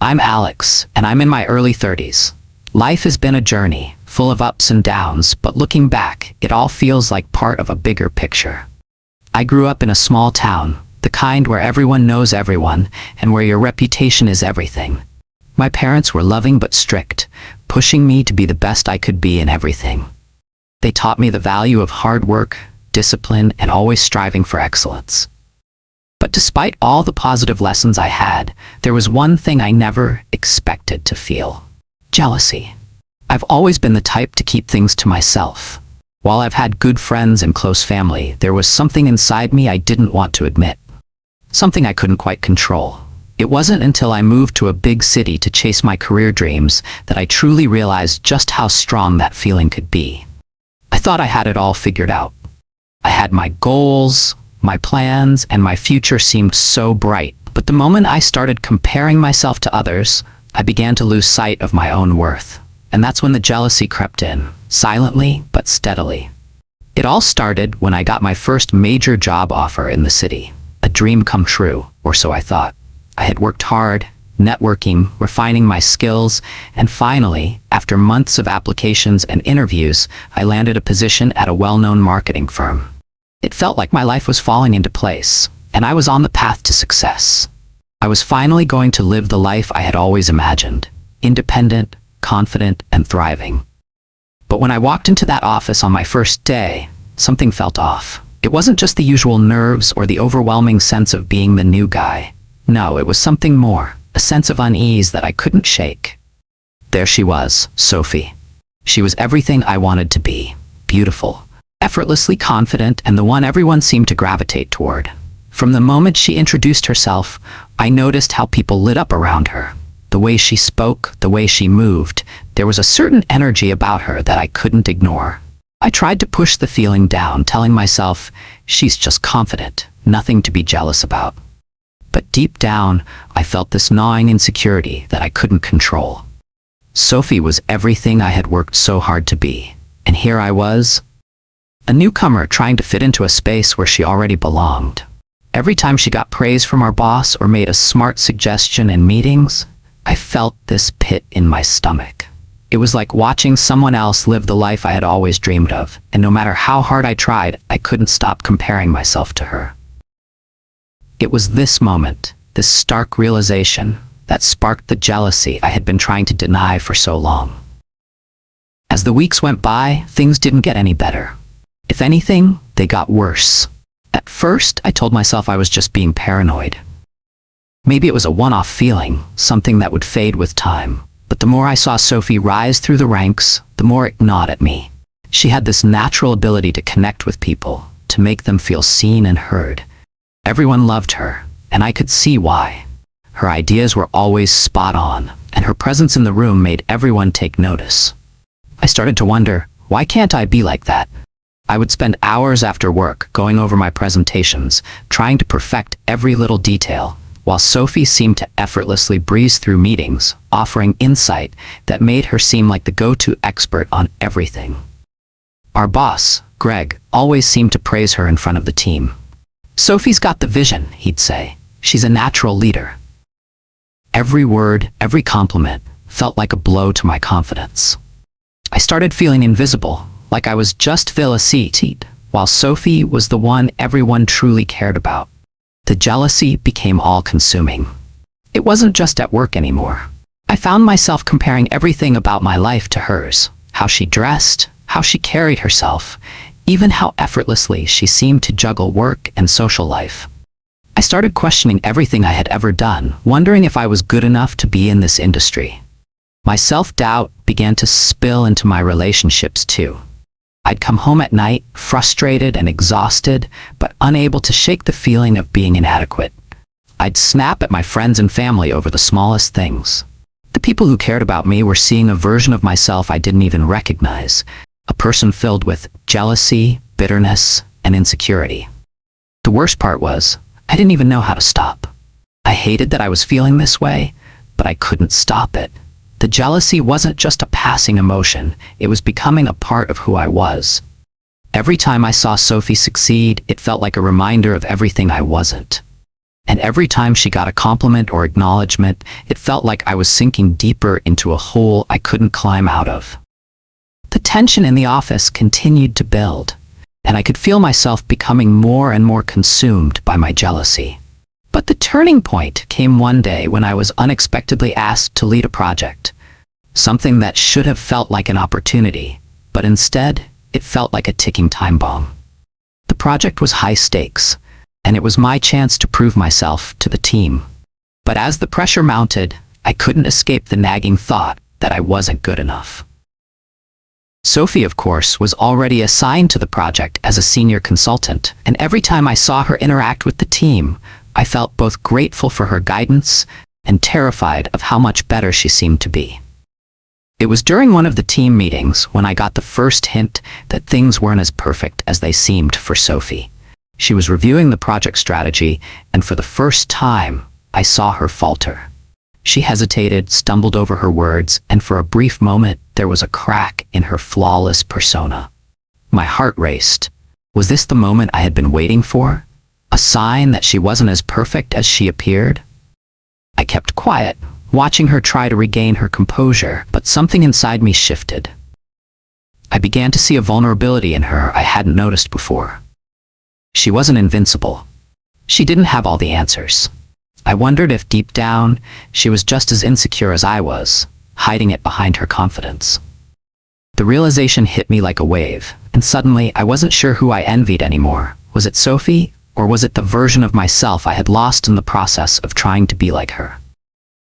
I'm Alex, and I'm in my early 30s. Life has been a journey, full of ups and downs, but looking back, it all feels like part of a bigger picture. I grew up in a small town, the kind where everyone knows everyone, and where your reputation is everything. My parents were loving but strict, pushing me to be the best I could be in everything. They taught me the value of hard work, discipline, and always striving for excellence. But despite all the positive lessons I had, there was one thing I never expected to feel: jealousy. I've always been the type to keep things to myself. While I've had good friends and close family, there was something inside me I didn't want to admit. Something I couldn't quite control. It wasn't until I moved to a big city to chase my career dreams that I truly realized just how strong that feeling could be. I thought I had it all figured out. I had my goals, my plans, and my future seemed so bright. But the moment I started comparing myself to others, I began to lose sight of my own worth. And that's when the jealousy crept in, silently but steadily. It all started when I got my first major job offer in the city. A dream come true, or so I thought. I had worked hard, networking, refining my skills, and finally, after months of applications and interviews, I landed a position at a well-known marketing firm. It felt like my life was falling into place, and I was on the path to success. I was finally going to live the life I had always imagined: independent, confident, and thriving. But when I walked into that office on my first day, something felt off. It wasn't just the usual nerves or the overwhelming sense of being the new guy. No, it was something more, a sense of unease that I couldn't shake. There she was, Sophie. She was everything I wanted to be: beautiful, effortlessly confident, and the one everyone seemed to gravitate toward. From the moment she introduced herself, I noticed how people lit up around her. The way she spoke, the way she moved, there was a certain energy about her that I couldn't ignore. I tried to push the feeling down, telling myself, she's just confident, nothing to be jealous about. But deep down, I felt this gnawing insecurity that I couldn't control. Sophie was everything I had worked so hard to be, and here I was, a newcomer trying to fit into a space where she already belonged. Every time she got praise from our boss or made a smart suggestion in meetings, I felt this pit in my stomach. It was like watching someone else live the life I had always dreamed of, and no matter how hard I tried, I couldn't stop comparing myself to her. It was this moment, this stark realization, that sparked the jealousy I had been trying to deny for so long. As the weeks went by, things didn't get any better. If anything, they got worse. At first, I told myself I was just being paranoid. Maybe it was a one-off feeling, something that would fade with time. But the more I saw Sophie rise through the ranks, the more it gnawed at me. She had this natural ability to connect with people, to make them feel seen and heard. Everyone loved her, and I could see why. Her ideas were always spot on, and her presence in the room made everyone take notice. I started to wonder, why can't I be like that? I would spend hours after work going over my presentations, trying to perfect every little detail, while Sophie seemed to effortlessly breeze through meetings, offering insight that made her seem like the go-to expert on everything. Our boss, Greg, always seemed to praise her in front of the team. "Sophie's got the vision," he'd say. "She's a natural leader." Every word, every compliment, felt like a blow to my confidence. I started feeling invisible, like I was just fill a seat, while Sophie was the one everyone truly cared about. The jealousy became all-consuming. It wasn't just at work anymore. I found myself comparing everything about my life to hers: how she dressed, how she carried herself, even how effortlessly she seemed to juggle work and social life. I started questioning everything I had ever done, wondering if I was good enough to be in this industry. My self-doubt began to spill into my relationships too. I'd come home at night, frustrated and exhausted, but unable to shake the feeling of being inadequate. I'd snap at my friends and family over the smallest things. The people who cared about me were seeing a version of myself I didn't even recognize, a person filled with jealousy, bitterness, and insecurity. The worst part was, I didn't even know how to stop. I hated that I was feeling this way, but I couldn't stop it. The jealousy wasn't just a passing emotion, it was becoming a part of who I was. Every time I saw Sophie succeed, it felt like a reminder of everything I wasn't. And every time she got a compliment or acknowledgement, it felt like I was sinking deeper into a hole I couldn't climb out of. The tension in the office continued to build, and I could feel myself becoming more and more consumed by my jealousy. But the turning point came one day when I was unexpectedly asked to lead a project, something that should have felt like an opportunity, but instead, it felt like a ticking time bomb. The project was high stakes, and it was my chance to prove myself to the team. But as the pressure mounted, I couldn't escape the nagging thought that I wasn't good enough. Sophie, of course, was already assigned to the project as a senior consultant, and every time I saw her interact with the team, I felt both grateful for her guidance and terrified of how much better she seemed to be. It was during one of the team meetings when I got the first hint that things weren't as perfect as they seemed for Sophie. She was reviewing the project strategy, and for the first time, I saw her falter. She hesitated, stumbled over her words, and for a brief moment, there was a crack in her flawless persona. My heart raced. Was this the moment I had been waiting for? A sign that she wasn't as perfect as she appeared? I kept quiet, watching her try to regain her composure, but something inside me shifted. I began to see a vulnerability in her I hadn't noticed before. She wasn't invincible. She didn't have all the answers. I wondered if deep down, she was just as insecure as I was, hiding it behind her confidence. The realization hit me like a wave, and suddenly I wasn't sure who I envied anymore. Was it Sophie, or was it the version of myself I had lost in the process of trying to be like her?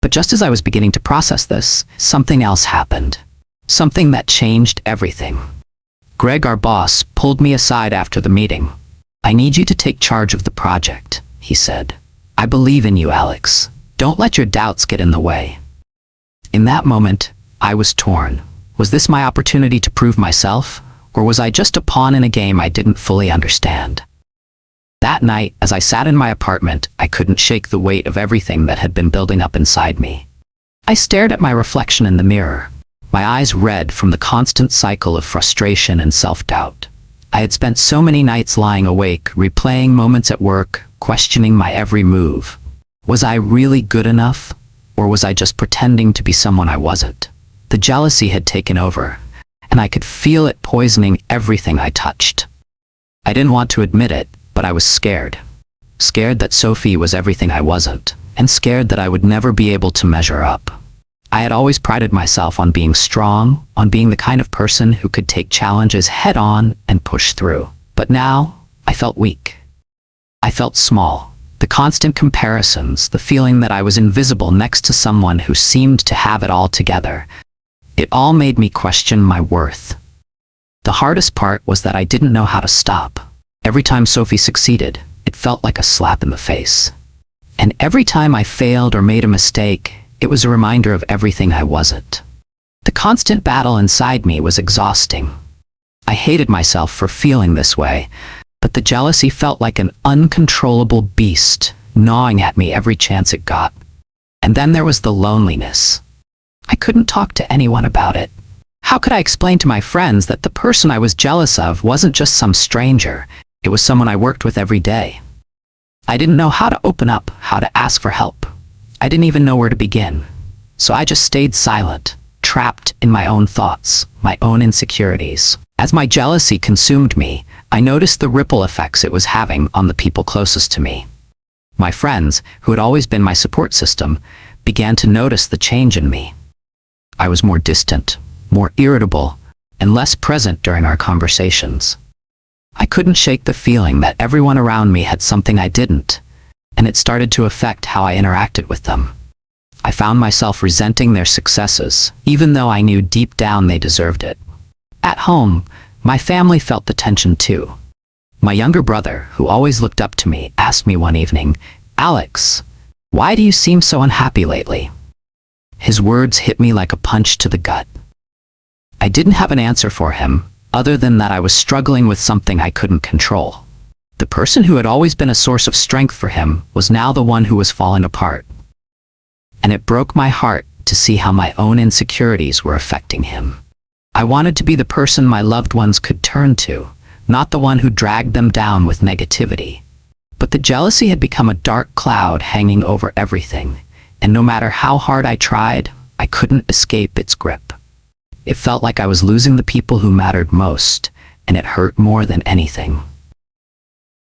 But just as I was beginning to process this, something else happened. Something that changed everything. Greg, our boss, pulled me aside after the meeting. "I need you to take charge of the project," he said. "I believe in you, Alex. Don't let your doubts get in the way." In that moment, I was torn. Was this my opportunity to prove myself, or was I just a pawn in a game I didn't fully understand? That night, as I sat in my apartment, I couldn't shake the weight of everything that had been building up inside me. I stared at my reflection in the mirror, my eyes red from the constant cycle of frustration and self-doubt. I had spent so many nights lying awake, replaying moments at work, questioning my every move. Was I really good enough? Or was I just pretending to be someone I wasn't? The jealousy had taken over, and I could feel it poisoning everything I touched. I didn't want to admit it, but I was scared. Scared that Sophie was everything I wasn't, and scared that I would never be able to measure up. I had always prided myself on being strong, on being the kind of person who could take challenges head on and push through. But now, I felt weak. I felt small. The constant comparisons, the feeling that I was invisible next to someone who seemed to have it all together. It all made me question my worth. The hardest part was that I didn't know how to stop. Every time Sophie succeeded, it felt like a slap in the face. And every time I failed or made a mistake, it was a reminder of everything I wasn't. The constant battle inside me was exhausting. I hated myself for feeling this way, but the jealousy felt like an uncontrollable beast, gnawing at me every chance it got. And then there was the loneliness. I couldn't talk to anyone about it. How could I explain to my friends that the person I was jealous of wasn't just some stranger? It was someone I worked with every day. I didn't know how to open up, how to ask for help. I didn't even know where to begin. So I just stayed silent, trapped in my own thoughts, my own insecurities. As my jealousy consumed me, I noticed the ripple effects it was having on the people closest to me. My friends, who had always been my support system, began to notice the change in me. I was more distant, more irritable, and less present during our conversations. I couldn't shake the feeling that everyone around me had something I didn't, and it started to affect how I interacted with them. I found myself resenting their successes, even though I knew deep down they deserved it. At home, my family felt the tension too. My younger brother, who always looked up to me, asked me one evening, "Alex, why do you seem so unhappy lately?" His words hit me like a punch to the gut. I didn't have an answer for him, other than that I was struggling with something I couldn't control. The person who had always been a source of strength for him was now the one who was falling apart. And it broke my heart to see how my own insecurities were affecting him. I wanted to be the person my loved ones could turn to, not the one who dragged them down with negativity. But But the jealousy had become a dark cloud hanging over everything, and no matter how hard I tried, I couldn't escape its grip. It felt like I was losing the people who mattered most, and it hurt more than anything.